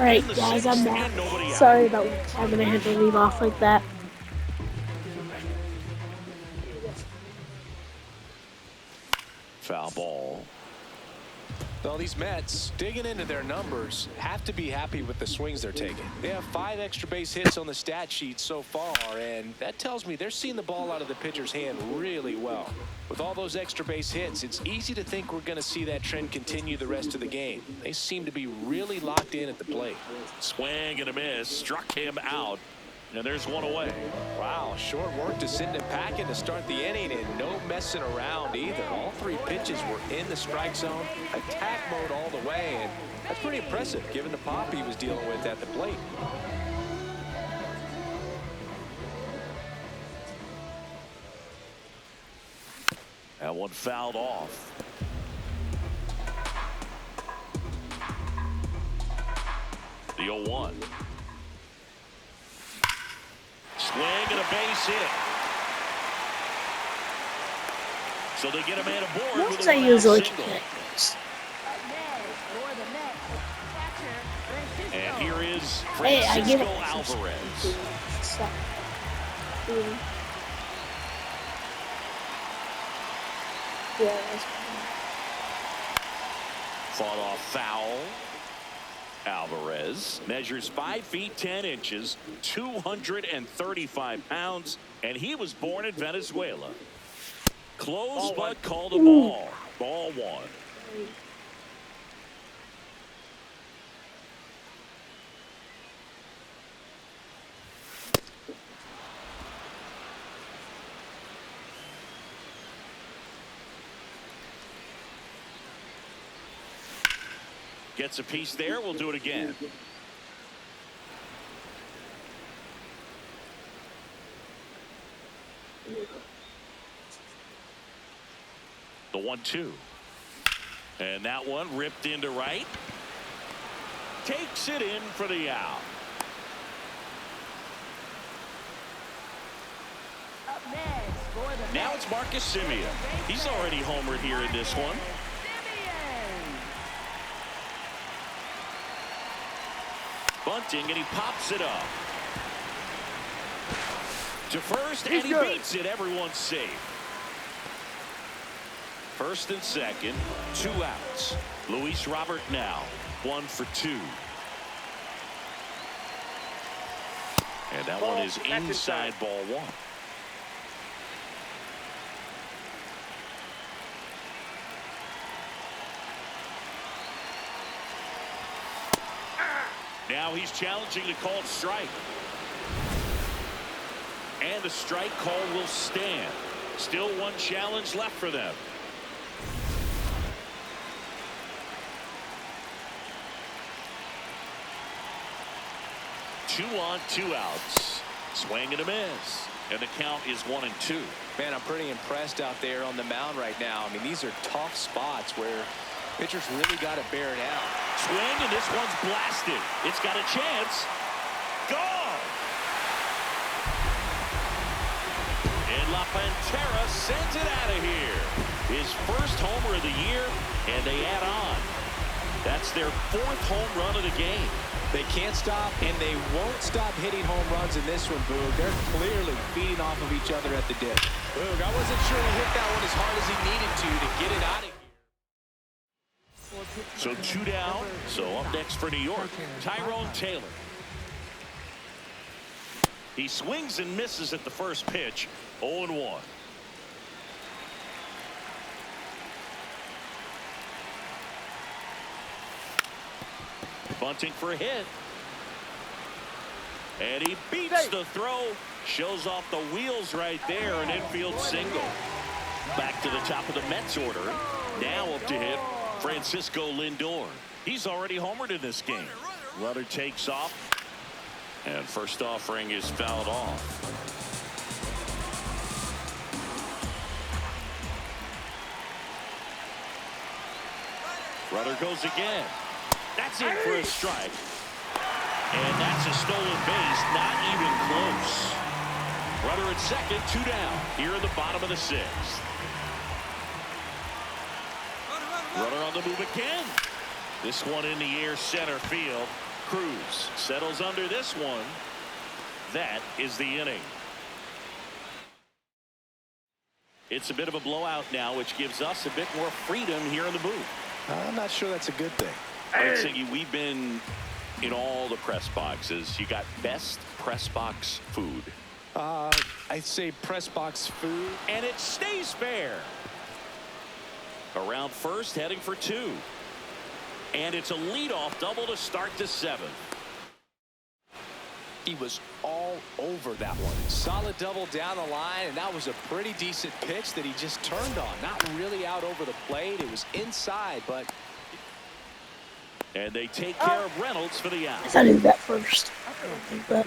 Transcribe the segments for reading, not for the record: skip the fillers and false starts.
Alright guys, I'm back. Sorry about having to have to leave off like that. Foul ball. Well, these Mets, digging into their numbers, have to be happy with the swings they're taking. They have 5 extra base hits on the stat sheet so far, and that tells me they're seeing the ball out of the pitcher's hand really well. With all those extra base hits, it's easy to think we're going to see that trend continue the rest of the game. They seem to be really locked in at the plate. Swing and a miss. Struck him out. And there's one away. Wow, short work to send him packing to start the inning, and no messing around either. All 3 pitches were in the strike zone, attack mode all the way, and that's pretty impressive given the pop he was dealing with at the plate. That one fouled off. The 0-1. Swing and a base hit. So they get a man aboard. Once I usually get And here is hey, I give Francisco it Alvarez. Yeah, Fought off foul. Alvarez measures 5 feet 10 inches, 235 pounds, and he was born in Venezuela. Close but called a ball. Ball 1. Gets a piece there. We'll do it again. The 1-2. And that one ripped into right. Takes it in for the out. Now it's Marcus Semien. He's already homered here in this one. Bunting, and he pops it up to first, and he beats it. Everyone's safe. First and second, 2 outs. Luis Robert now 1 for 2. And that one is inside ball 1. Now he's challenging the called strike. And the strike call will stand. Still 1 challenge left for them. 2 on, 2 outs. Swing and a miss. And the count is 1-2. Man, I'm pretty impressed out there on the mound right now. I mean, these are tough spots where pitchers really got to bear it out. Swing, and this one's blasted. It's got a chance. Gone. And La Pantera sends it out of here. His first homer of the year, and they add on. That's their 4th home run of the game. They can't stop, and they won't stop hitting home runs in this one, Boog. They're clearly feeding off of each other at the dip. Boog, I wasn't sure he hit that one as hard as he needed to get it out of here. So 2 down. So up next for New York, Tyrone Taylor. He swings and misses at the first pitch. 0-1. Bunting for a hit. And he beats the throw. Shows off the wheels right there. An infield single. Back to the top of the Mets order. Now up to hit Francisco Lindor. He's already homered in this game. Rudder takes off. And first offering is fouled off. Rudder goes again. That's in for a strike. And that's a stolen base. Not even close. Rudder at second, 2 down. Here in the bottom of the 6th. Runner on the move again. This one in the air, center field. Cruz settles under this one. That is the inning. It's a bit of a blowout now, which gives us a bit more freedom here in the booth. I'm not sure that's a good thing. I'd say we've been in all the press boxes. You got best press box food. I'd say press box food. And it stays fair. Around first, heading for 2. And it's a leadoff double to start the 7th. He was all over that one. Solid double down the line, and that was a pretty decent pitch that he just turned on. Not really out over the plate. It was inside, but... And they take care of Reynolds for the out. I thought he got first. But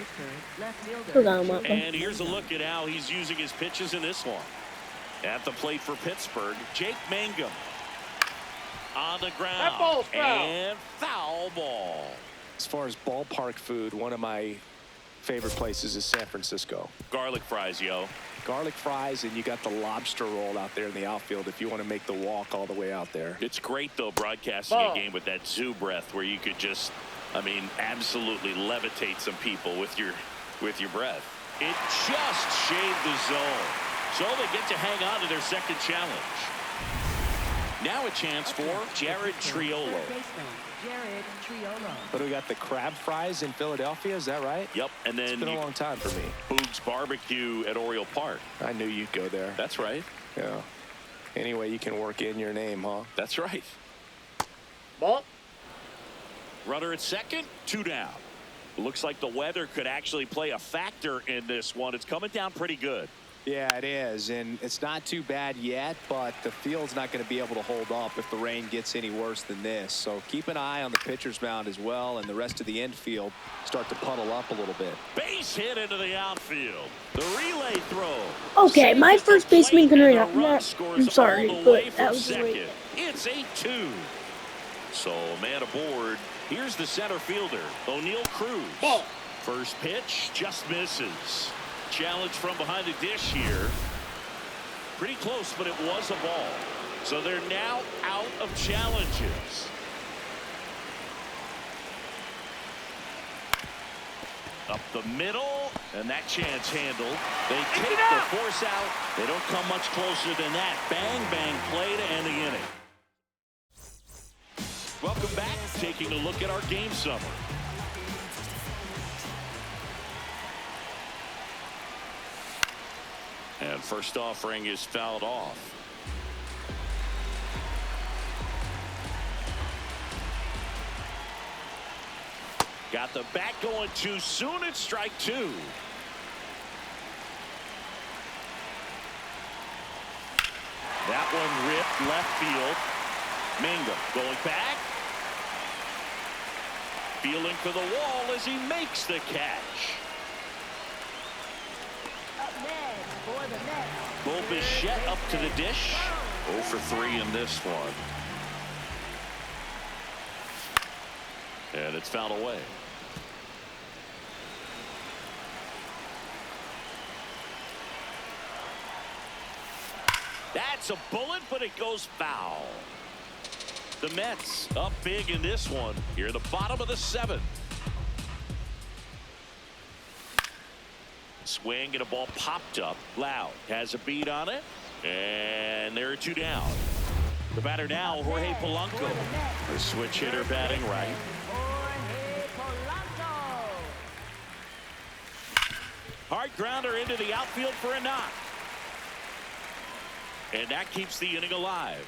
and here's a look at how he's using his pitches in this one. At the plate for Pittsburgh, Jake Mangum. On the ground. That ball's foul. And foul ball. As far as ballpark food, one of my favorite places is San Francisco. Garlic fries, yo. Garlic fries, and you got the lobster roll out there in the outfield if you want to make the walk all the way out there. It's great, though, broadcasting a game with that zoo breath where you could just, I mean, absolutely levitate some people with your breath. It just shaved the zone. So they get to hang on to their second challenge. Now a chance for Jared Triolo. But we got the crab fries in Philadelphia, is that right? Yep, and then it's been a long time for me. Boog's Barbecue at Oriole Park. I knew you'd go there. That's right. Yeah. Anyway, you can work in your name, huh? That's right. Ball. Runner at second, 2 down. Looks like the weather could actually play a factor in this one. It's coming down pretty good. Yeah, it is, and it's not too bad yet, but the field's not going to be able to hold up if the rain gets any worse than this. So keep an eye on the pitcher's mound as well, and the rest of the infield start to puddle up a little bit. Base hit into the outfield. The relay throw. Okay, my first baseman can read up. I'm sorry, but that was second. It's 8-2. So man aboard. Here's the center fielder, O'Neal Cruz. Ball. First pitch just misses. Challenge from behind the dish here. Pretty close, but it was a ball. So they're now out of challenges. Up the middle, and that chance handled. They take the force out. They don't come much closer than that. Bang, bang play to end the inning. Welcome back. Taking a look at our game summary. And first offering is fouled off. Got the bat going too soon. It's strike 2. That one ripped left field. Mangum going back. Feeling for the wall as he makes the catch. Bo Bichette up to the dish. 0 for 3 in this one. And it's fouled away. That's a bullet, but it goes foul. The Mets up big in this one. Here at the bottom of the 7th. Swing and a ball popped up. Loud has a beat on it. And there are 2 down. The batter now, Jorge Polanco. The switch hitter batting right. Hard grounder into the outfield for a knock. And that keeps the inning alive.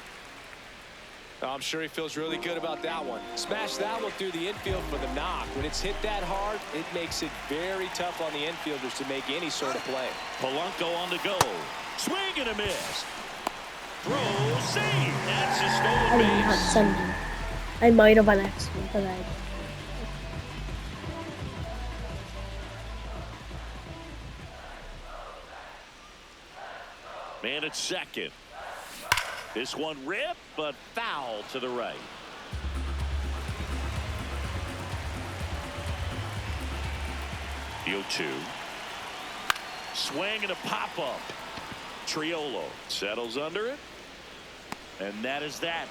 I'm sure he feels really good about that one. Smash that one through the infield for the knock. When it's hit that hard, it makes it very tough on the infielders to make any sort of play. Polanco on the go. Swing and a miss. Throw, save. That's a stolen I didn't have base. sending. I might have an accident, but I. Man at second. This one ripped, but foul to the right. The 0-2. Swing and a pop-up. Triolo settles under it. And that is that.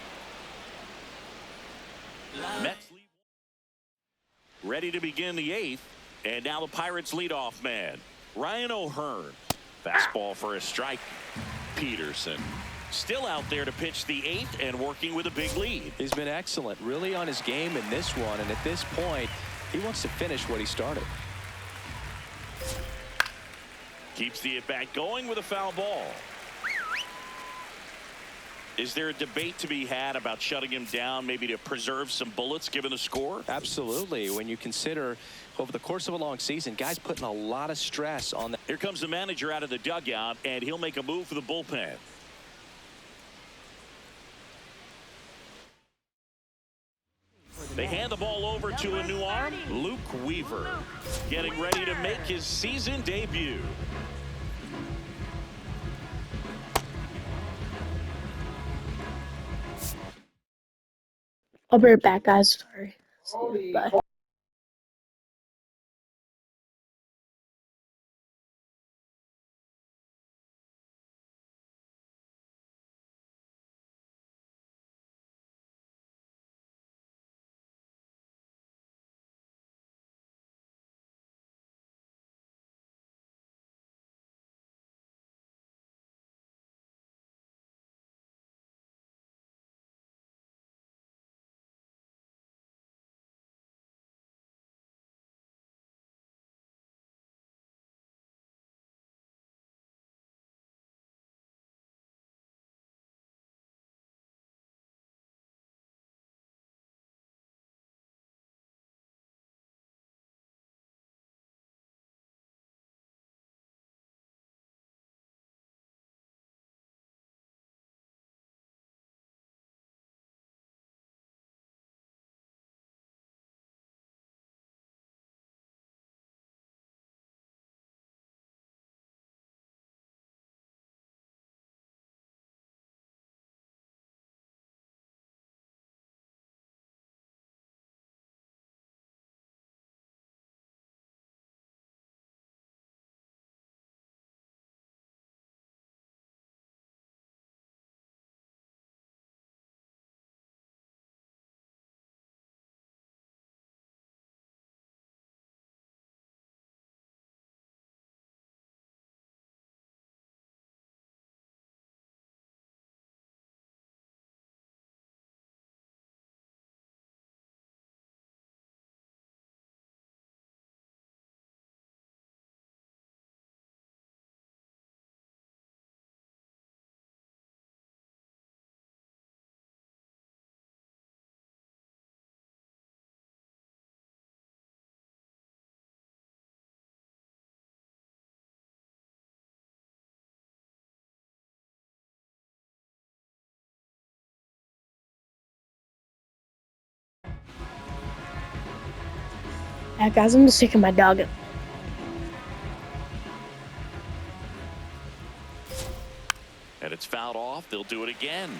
Mets lead. Ready to begin the 8th. And now the Pirates leadoff man, Ryan O'Hearn. Fastball for a strike. Peterson still out there to pitch the 8th and working with a big lead. He's been excellent, really on his game in this one. And at this point, he wants to finish what he started. Keeps the at-bat going with a foul ball. Is there a debate to be had about shutting him down, maybe to preserve some bullets given the score? Absolutely. When you consider over the course of a long season, guys putting a lot of stress on that. Here comes the manager out of the dugout, and he'll make a move for the bullpen. They hand the ball over to a new arm, Luke Weaver, getting ready to make his season debut. I'll be right back, guys. Sorry. See you. Bye. Yeah, guys, I'm just taking my dog. And it's fouled off. They'll do it again.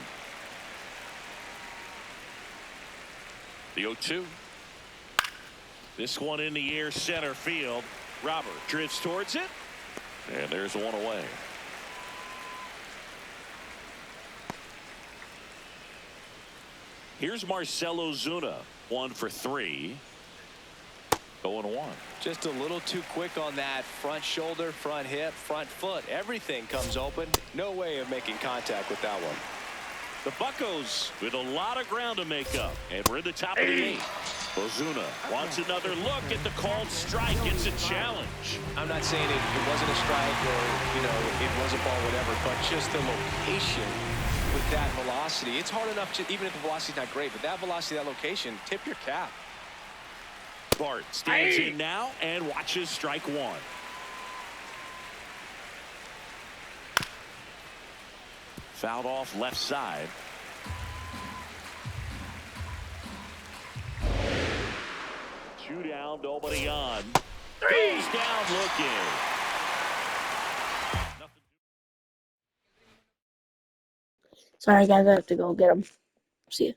The 0-2. This one in the air, center field. Robert drifts towards it. And there's one away. Here's Marcell Ozuna. 1 for 3. 0-1. Just a little too quick on that front shoulder, front hip, front foot. Everything comes open. No way of making contact with that one. The Buccos with a lot of ground to make up. And we're at the top of the 8th. Ozuna wants another look at the called strike. It's a challenge. I'm not saying it wasn't a strike or, it was a ball, whatever, but just the location with that velocity. It's hard enough to, even if the velocity's not great, but that velocity, that location, tip your cap. Bart stands in now and watches strike 1. Fouled off left side. Two down, nobody on. Goes down looking. Sorry, guys, I have to go get him. See ya.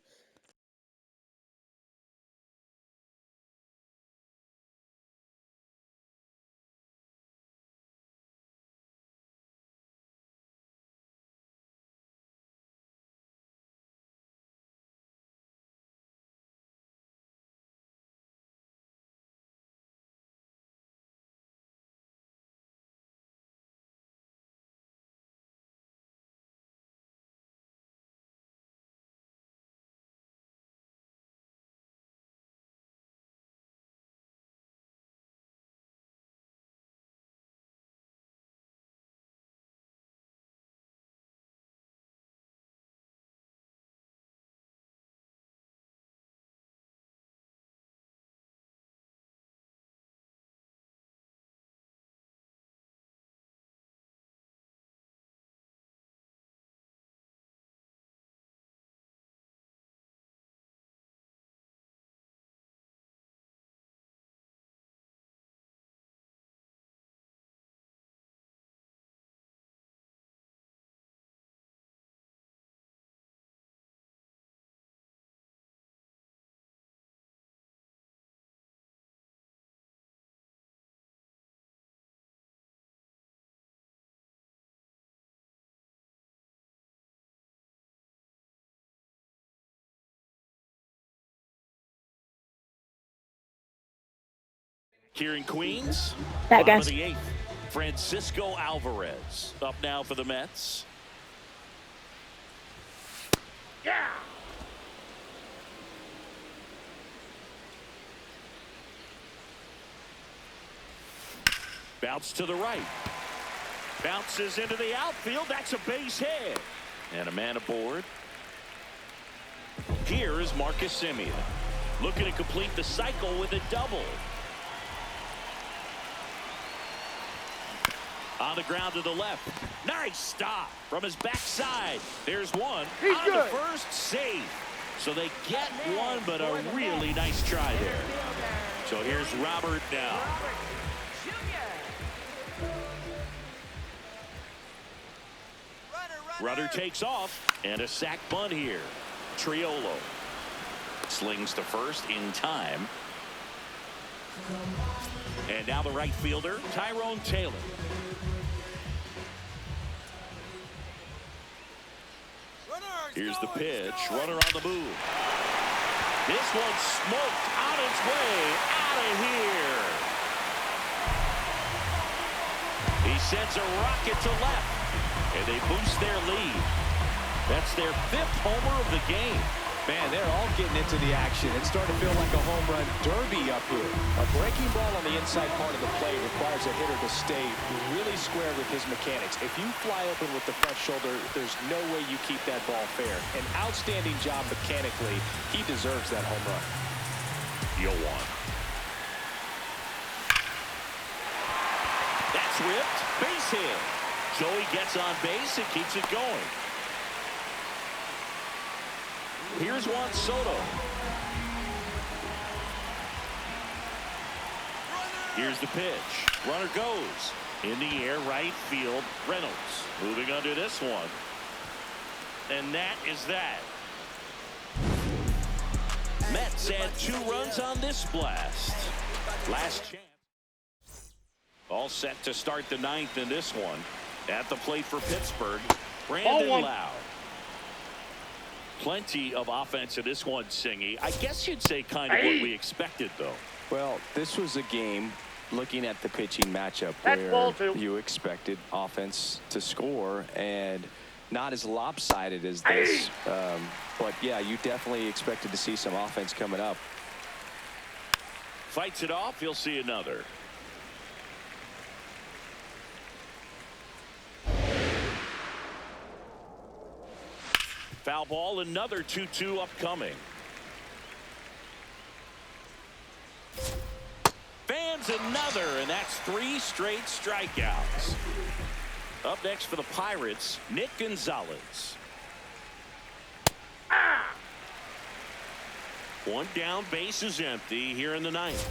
Here in Queens, That bottom of guy's. the 8th, Francisco Alvarez up now for the Mets. Yeah. Bounce to the right. Bounces into the outfield. That's a base hit. And a man aboard. Here is Marcus Semien, looking to complete the cycle with a double. On the ground to the left. Nice stop from his backside. There's one. He's on good. the first, save. So they get one, but a really nice try there. So here's Robert now. Runner takes off, and a sac bunt here. Triolo slings to first in time. And now the right fielder, Tyrone Taylor. Here's the pitch. Runner on the move. This one's smoked on its way out of here. He sends a rocket to left, and they boost their lead. That's their 5th homer of the game. Man, they're all getting into the action. It's starting to feel like a home run derby up here. A breaking ball on the inside part of the plate requires a hitter to stay really square with his mechanics. If you fly open with the front shoulder, there's no way you keep that ball fair. An outstanding job mechanically. He deserves that home run. You'll want. That's ripped. Base hit. Joey gets on base and keeps it going. Here's Juan Soto. Here's the pitch. Runner goes. In the air, right field. Reynolds moving under this one. And that is that. Mets had 2 runs on this blast. Last chance. All set to start the 9th in this one. At the plate for Pittsburgh, Brandon Lau. Plenty of offense in this one, Singy. I guess you'd say kind of what we expected, though. Well, this was a game, looking at the pitching matchup, That's ball where 2. you expected offense to score, and not as lopsided as this. But, yeah, you definitely expected to see some offense coming up. Fights it off. You'll see another. Foul ball, another 2-2 upcoming. Fans another, and that's 3 straight strikeouts. Up next for the Pirates, Nick Gonzalez. One down, base is empty here in the 9th.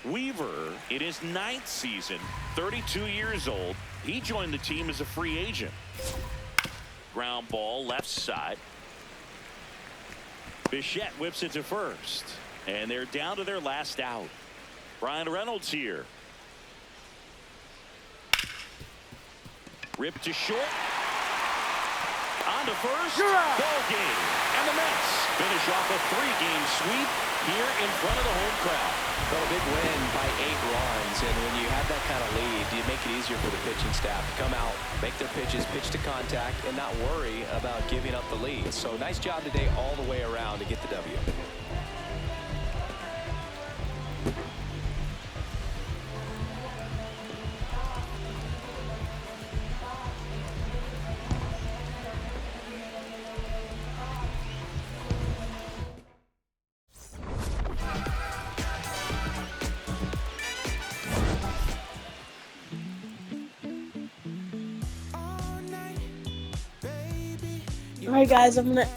Weaver, in his 9th season, 32 years old. He joined the team as a free agent. Ground ball, left side. Bichette whips it to first. And they're down to their last out. Brian Reynolds here. Ripped to short. On to first. Ball game. And the Mets finish off a 3-game sweep here in front of the home crowd. Well, a big win by 8 runs, and when you have that kind of lead, you make it easier for the pitching staff to come out, make their pitches, pitch to contact, and not worry about giving up the lead. So nice job today all the way around to get the W. Alright guys, I'm gonna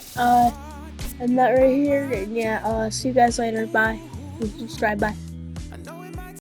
end that right here, and yeah, see you guys later. Bye. Subscribe. Bye.